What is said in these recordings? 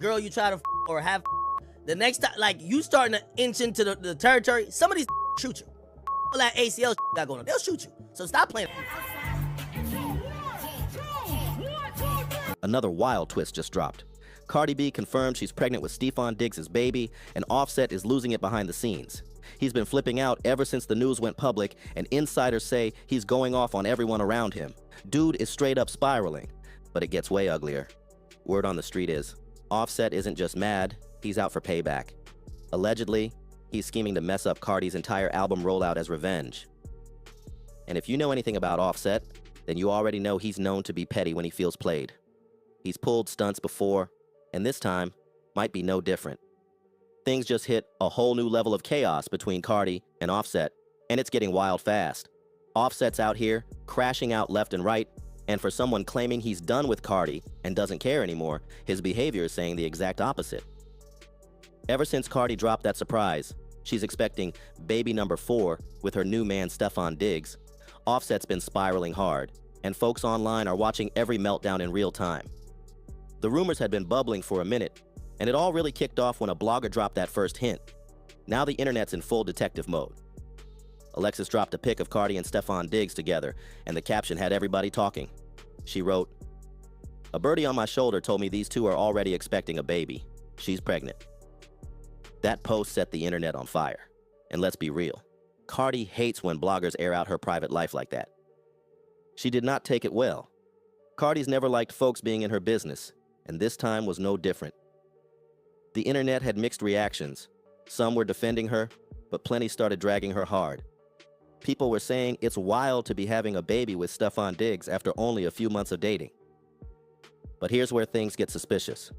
girl you try to or have, the next time, like, you starting to inch into the territory, some of these shoot you. All that ACL got going on, they'll shoot you. So stop playing. Another wild twist just dropped. Cardi B confirmed she's pregnant with Stefon Diggs' baby, and Offset is losing it behind the scenes. He's been flipping out ever since the news went public, and insiders say he's going off on everyone around him. Dude is straight up spiraling, but it gets way uglier. Word on the street is, Offset isn't just mad, he's out for payback. Allegedly, he's scheming to mess up Cardi's entire album rollout as revenge. And if you know anything about Offset, then you already know he's known to be petty when he feels played. He's pulled stunts before, and this time might be no different. Things just hit a whole new level of chaos between Cardi and Offset, and it's getting wild fast. Offset's out here, crashing out left and right, and for someone claiming he's done with Cardi and doesn't care anymore, his behavior is saying the exact opposite. Ever since Cardi dropped that surprise, she's expecting baby number 4 with her new man Stefon Diggs, Offset's been spiraling hard, and folks online are watching every meltdown in real time. The rumors had been bubbling for a minute, and it all really kicked off when a blogger dropped that first hint. Now the internet's in full detective mode. Alexis dropped a pic of Cardi and Stefon Diggs together, and the caption had everybody talking. She wrote, "A birdie on my shoulder told me these two are already expecting a baby. She's pregnant." That post set the internet on fire. And let's be real, Cardi hates when bloggers air out her private life like that. She did not take it well. Cardi's never liked folks being in her business, and this time was no different. The internet had mixed reactions. Some were defending her, but plenty started dragging her hard. People were saying it's wild to be having a baby with Stefon Diggs after only a few months of dating. But here's where things get suspicious.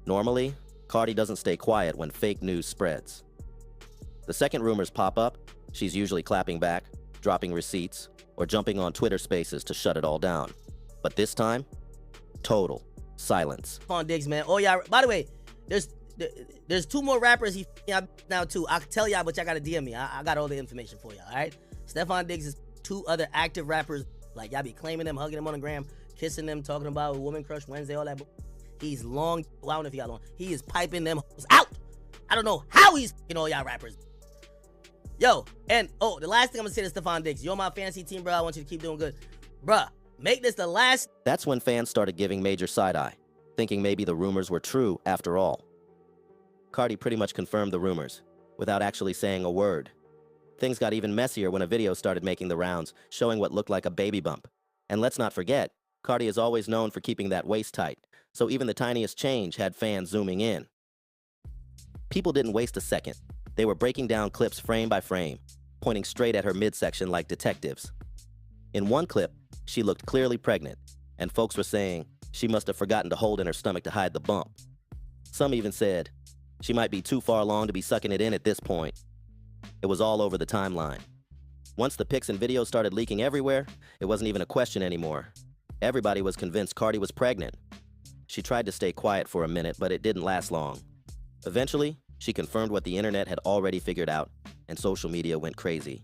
Normally, Cardi doesn't stay quiet when fake news spreads. The second rumors pop up, she's usually clapping back, dropping receipts, or jumping on Twitter Spaces to shut it all down. But this time, total silence. Stefon Diggs, man. Oh yeah, by the way, there's 2 more rappers he now too. I can tell y'all, but y'all gotta DM me. I got all the information for y'all, all right? Stefon Diggs is 2 other active rappers. Like, y'all be claiming them, hugging them on the gram, kissing them, talking about Woman Crush Wednesday, all that. He's long, well, I don't know if y'all know, he is piping them out. I don't know how he's f***ing all y'all rappers. Yo, and oh, the last thing I'm gonna say to Stefon Diggs, you're on my fantasy team, bro. I want you to keep doing good. Bruh, make this the last. That's when fans started giving major side-eye, thinking maybe the rumors were true after all. Cardi pretty much confirmed the rumors, without actually saying a word. Things got even messier when a video started making the rounds, showing what looked like a baby bump. And let's not forget, Cardi is always known for keeping that waist tight, so even the tiniest change had fans zooming in. People didn't waste a second. They were breaking down clips frame by frame, pointing straight at her midsection like detectives. In one clip, she looked clearly pregnant, and folks were saying she must have forgotten to hold in her stomach to hide the bump. Some even said she might be too far along to be sucking it in at this point. It was all over the timeline. Once the pics and videos started leaking everywhere, it wasn't even a question anymore. Everybody was convinced Cardi was pregnant. She tried to stay quiet for a minute, but it didn't last long. Eventually, she confirmed what the internet had already figured out, and social media went crazy.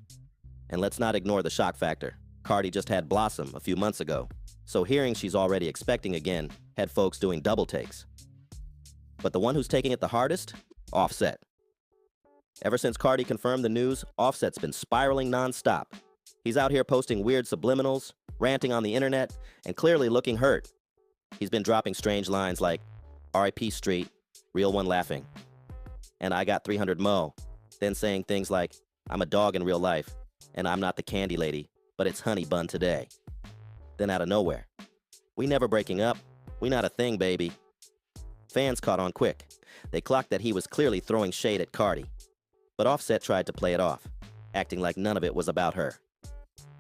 And let's not ignore the shock factor. Cardi just had Blossom a few months ago, so hearing she's already expecting again had folks doing double takes. But the one who's taking it the hardest? Offset. Ever since Cardi confirmed the news, Offset's been spiraling non-stop. He's out here posting weird subliminals, ranting on the internet, and clearly looking hurt. He's been dropping strange lines like, "R.I.P. Street, real one laughing," and "I got 300 mo," then saying things like, "I'm a dog in real life, and I'm not the candy lady, but it's honey bun today." Then out of nowhere, "We never breaking up, we not a thing, baby." Fans caught on quick. They clocked that he was clearly throwing shade at Cardi. But Offset tried to play it off, acting like none of it was about her.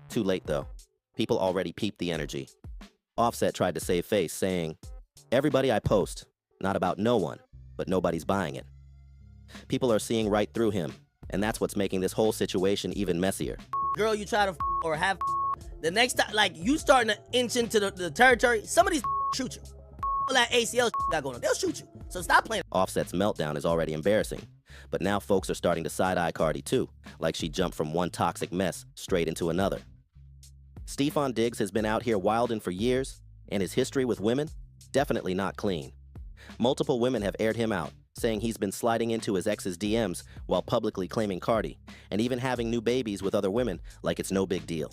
Too late though. People already peeped the energy. Offset tried to save face, saying, "Everybody I post, not about no one, but nobody's buying it." People are seeing right through him, and that's what's making this whole situation even messier. Girl you try to or have, the next time, like, you starting to inch into the territory, some of these shoot you. All that ACL got going on, they'll shoot you. So stop playing. Offset's meltdown is already embarrassing, but now folks are starting to side-eye Cardi too, like she jumped from one toxic mess straight into another. Stefon Diggs has been out here wilding for years, and his history with women, definitely not clean. Multiple women have aired him out, saying he's been sliding into his ex's DMs while publicly claiming Cardi, and even having new babies with other women like it's no big deal.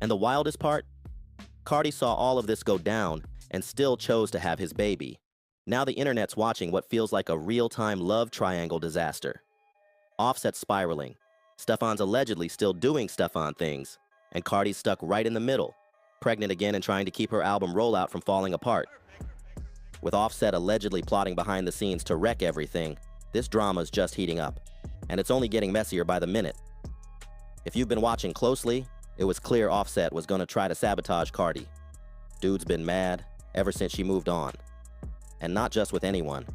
And the wildest part? Cardi saw all of this go down and still chose to have his baby. Now the internet's watching what feels like a real-time love triangle disaster. Offset's spiraling. Stefon's allegedly still doing Stefon things, and Cardi's stuck right in the middle, pregnant again and trying to keep her album rollout from falling apart. With Offset allegedly plotting behind the scenes to wreck everything, this drama's just heating up, and it's only getting messier by the minute. If you've been watching closely, it was clear Offset was gonna try to sabotage Cardi. Dude's been mad ever since she moved on. And not just with anyone.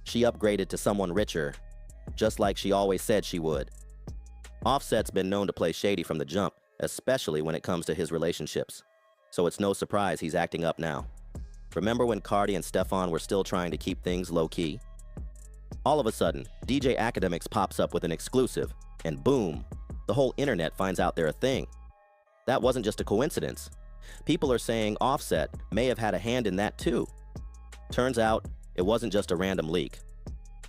She upgraded to someone richer, just like she always said she would. Offset's been known to play shady from the jump, especially when it comes to his relationships. So it's no surprise he's acting up now. Remember when Cardi and Stefon were still trying to keep things low-key? All of a sudden, DJ Academics pops up with an exclusive, and boom, the whole internet finds out they're a thing. That wasn't just a coincidence. People are saying Offset may have had a hand in that too. Turns out, it wasn't just a random leak.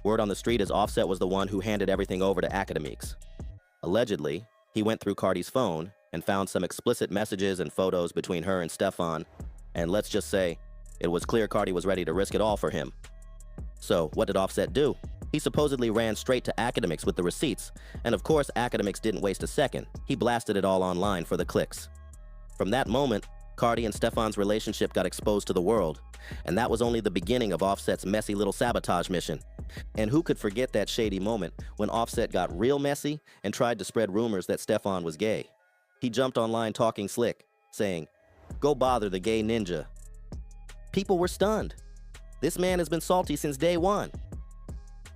Word on the street is Offset was the one who handed everything over to Academics. Allegedly, he went through Cardi's phone and found some explicit messages and photos between her and Stefon, and let's just say, it was clear Cardi was ready to risk it all for him. So, what did Offset do? He supposedly ran straight to Academics with the receipts, and of course Academics didn't waste a second. He blasted it all online for the clicks. From that moment, Cardi and Stefon's relationship got exposed to the world, and that was only the beginning of Offset's messy little sabotage mission. And who could forget that shady moment when Offset got real messy and tried to spread rumors that Stefon was gay? He jumped online talking slick, saying, "Go bother the gay ninja." People were stunned. This man has been salty since day one.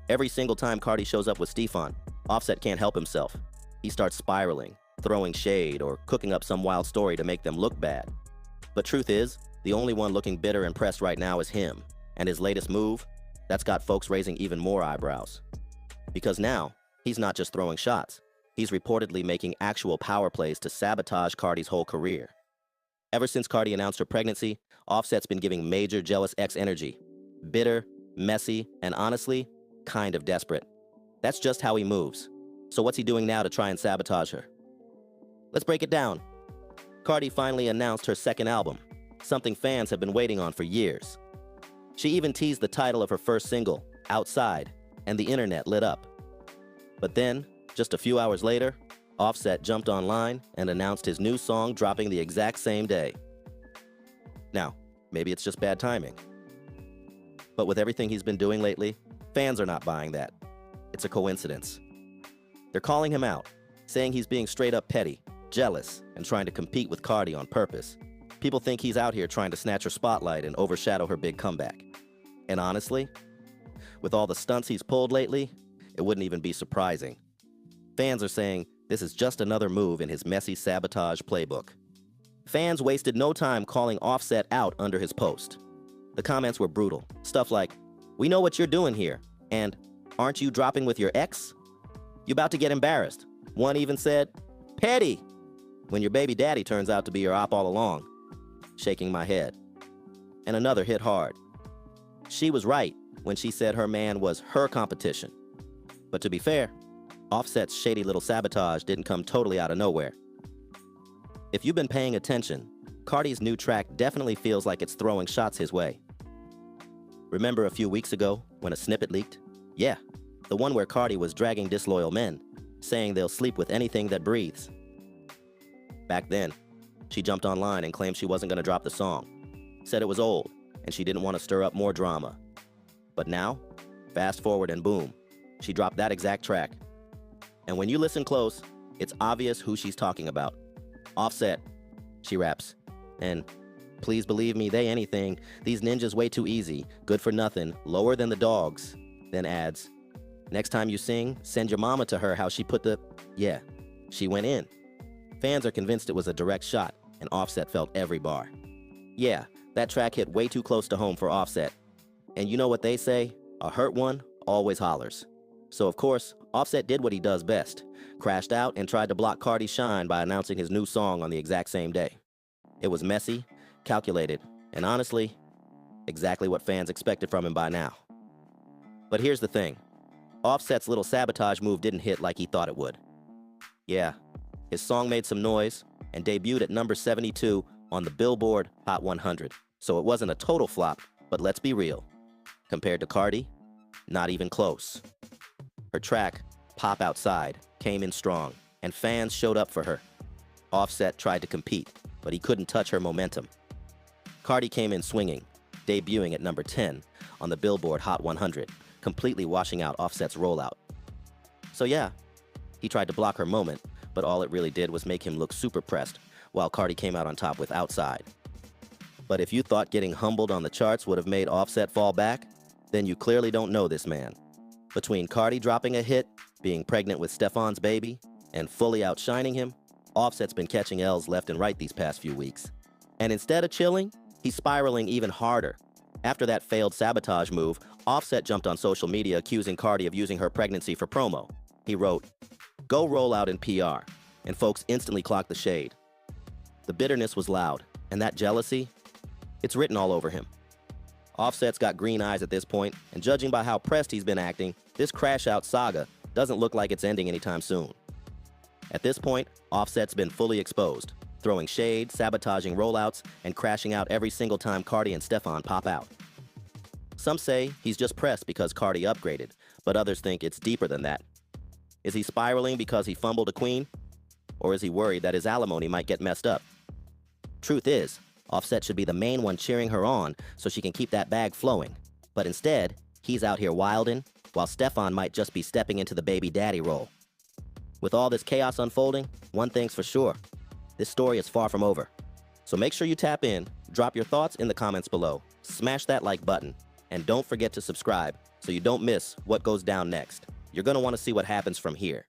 Every single time Cardi shows up with Stefon, Offset can't help himself. He starts spiraling, throwing shade or cooking up some wild story to make them look bad. But truth is, the only one looking bitter and pressed right now is him, and his latest move, that's got folks raising even more eyebrows. Because now, he's not just throwing shots, he's reportedly making actual power plays to sabotage Cardi's whole career. Ever since Cardi announced her pregnancy, Offset's been giving major jealous ex energy. Bitter, messy, and honestly, kind of desperate. That's just how he moves. So what's he doing now to try and sabotage her? Let's break it down. Cardi finally announced her second album, something fans have been waiting on for years. She even teased the title of her first single, Outside, and the internet lit up. But then, just a few hours later, Offset jumped online and announced his new song dropping the exact same day. Now, maybe it's just bad timing. But with everything he's been doing lately, fans are not buying that. It's a coincidence. They're calling him out, saying he's being straight up petty, jealous, and trying to compete with Cardi on purpose. People think he's out here trying to snatch her spotlight and overshadow her big comeback. And honestly, with all the stunts he's pulled lately, it wouldn't even be surprising. Fans are saying this is just another move in his messy sabotage playbook. Fans wasted no time calling Offset out under his post. The comments were brutal. Stuff like, "We know what you're doing here," and "Aren't you dropping with your ex? You about to get embarrassed." One even said, "Petty, when your baby daddy turns out to be your op all along." Shaking my head. And another hit hard. She was right when she said her man was her competition. But to be fair, Offset's shady little sabotage didn't come totally out of nowhere. If you've been paying attention, Cardi's new track definitely feels like it's throwing shots his way. Remember a few weeks ago when a snippet leaked? Yeah, the one where Cardi was dragging disloyal men, saying they'll sleep with anything that breathes. Back then, she jumped online and claimed she wasn't going to drop the song, said it was old, and she didn't want to stir up more drama. But now, fast forward and boom, she dropped that exact track. And when you listen close, it's obvious who she's talking about. Offset, she raps. And please believe me, they anything, these ninjas way too easy, good for nothing, lower than the dogs. Then adds, next time you sing, send your mama to her how she put the... Yeah, she went in. Fans are convinced it was a direct shot, and Offset felt every bar. Yeah, that track hit way too close to home for Offset. And you know what they say? A hurt one always hollers. So of course, Offset did what he does best, crashed out and tried to block Cardi's shine by announcing his new song on the exact same day. It was messy, calculated, and honestly, Exactly what fans expected from him by now. But here's the thing. Offset's little sabotage move didn't hit like he thought it would. Yeah, his song made some noise and debuted at number 72 on the Billboard Hot 100. So it wasn't a total flop, but let's be real. Compared to Cardi, not even close. Her track, Pop Outside, came in strong, and fans showed up for her. Offset tried to compete, but he couldn't touch her momentum. Cardi came in swinging, debuting at number 10 on the Billboard Hot 100, completely washing out Offset's rollout. So yeah, he tried to block her moment, but all it really did was make him look super pressed, while Cardi came out on top with Outside. But if you thought getting humbled on the charts would have made Offset fall back, then you clearly don't know this man. Between Cardi dropping a hit, being pregnant with Stefon's baby, and fully outshining him, Offset's been catching L's left and right these past few weeks. And instead of chilling, he's spiraling even harder. After that failed sabotage move, Offset jumped on social media accusing Cardi of using her pregnancy for promo. He wrote, "Go roll out in PR," and folks instantly clocked the shade. The bitterness was loud, and that jealousy, it's written all over him. Offset's got green eyes at this point, and judging by how pressed he's been acting, this crash out saga doesn't look like it's ending anytime soon. At this point, Offset's been fully exposed, throwing shade, sabotaging rollouts, and crashing out every single time Cardi and Stefon pop out. Some say he's just pressed because Cardi upgraded, but others think it's deeper than that. Is he spiraling because he fumbled a queen? Or is he worried that his alimony might get messed up? Truth is, Offset should be the main one cheering her on so she can keep that bag flowing. But instead, he's out here wildin', while Stefon might just be stepping into the baby daddy role. With all this chaos unfolding, one thing's for sure. This story is far from over. So make sure you tap in, drop your thoughts in the comments below, smash that like button, and don't forget to subscribe so you don't miss what goes down next. You're gonna want to see what happens from here.